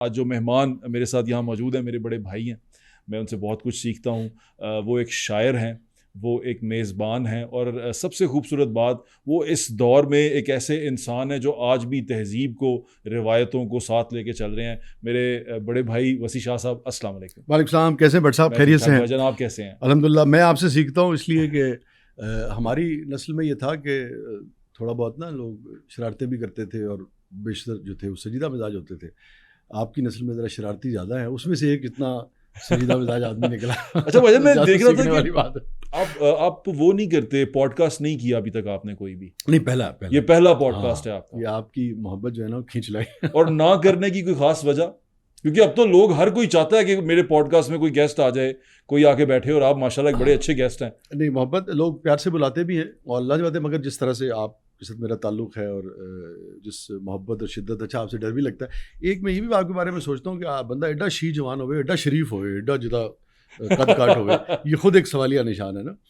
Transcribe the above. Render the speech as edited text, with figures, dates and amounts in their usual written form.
آج جو مہمان میرے ساتھ یہاں موجود ہیں میرے بڑے بھائی ہیں, میں ان سے بہت کچھ سیکھتا ہوں. وہ ایک شاعر ہیں, وہ ایک میزبان ہیں, اور سب سے خوبصورت بات وہ اس دور میں ایک ایسے انسان ہیں جو آج بھی تہذیب کو, روایتوں کو ساتھ لے کے چل رہے ہیں. میرے بڑے بھائی وسیع شاہ صاحب, السلام علیکم. وعلیکم السلام. کیسے ہیں بٹ صاحب؟ خیریت سے ہیں؟ بھائی جان آپ کیسے ہیں؟ الحمدللہ. میں آپ سے سیکھتا ہوں اس لیے کہ ہماری نسل میں یہ تھا کہ تھوڑا بہت نا لوگ شرارتیں بھی کرتے تھے اور بیشتر جو تھے وہ سجیدہ مزاج ہوتے تھے. آپ کی نسل میں ذرا شرارتی زیادہ ہیں, اس میں سے ایک اتنا سجیدہ مزاج آدمی نکلا. اچھا بھائی جان, میں دیکھ رہا سیکھنے تھا والی کہ بات ہے. آپ وہ نہیں کرتے, پوڈ کاسٹ نہیں کیا ابھی تک آپ نے کوئی بھی؟ نہیں, پہلا یہ پہلا پوڈ کاسٹ ہے آپ یہ کا, آپ کی محبت جو ہے نا وہ کھینچ لائی. اور نہ کرنے کی کوئی خاص وجہ؟ کیونکہ اب تو لوگ, ہر کوئی چاہتا ہے کہ میرے پوڈ کاسٹ میں کوئی گیسٹ آ جائے, کوئی آ کے بیٹھے, اور آپ ماشاءاللہ ایک بڑے اچھے گیسٹ ہیں. نہیں, محبت لوگ پیار سے بلاتے بھی ہیں اور اللہ کی بات ہے, مگر جس طرح سے آپ کے ساتھ میرا تعلق ہے اور جس محبت اور شدت, اچھا آپ سے ڈر بھی لگتا ہے. ایک میں یہ بھی آپ کے بارے میں سوچتا ہوں کہ بندہ ایڈا شی جوان ہوئے, ایڈا شریف ہوئے, ایڈا جدا قد کاٹ ہوئے, یہ خود ایک سوالیہ نشان ہے نا.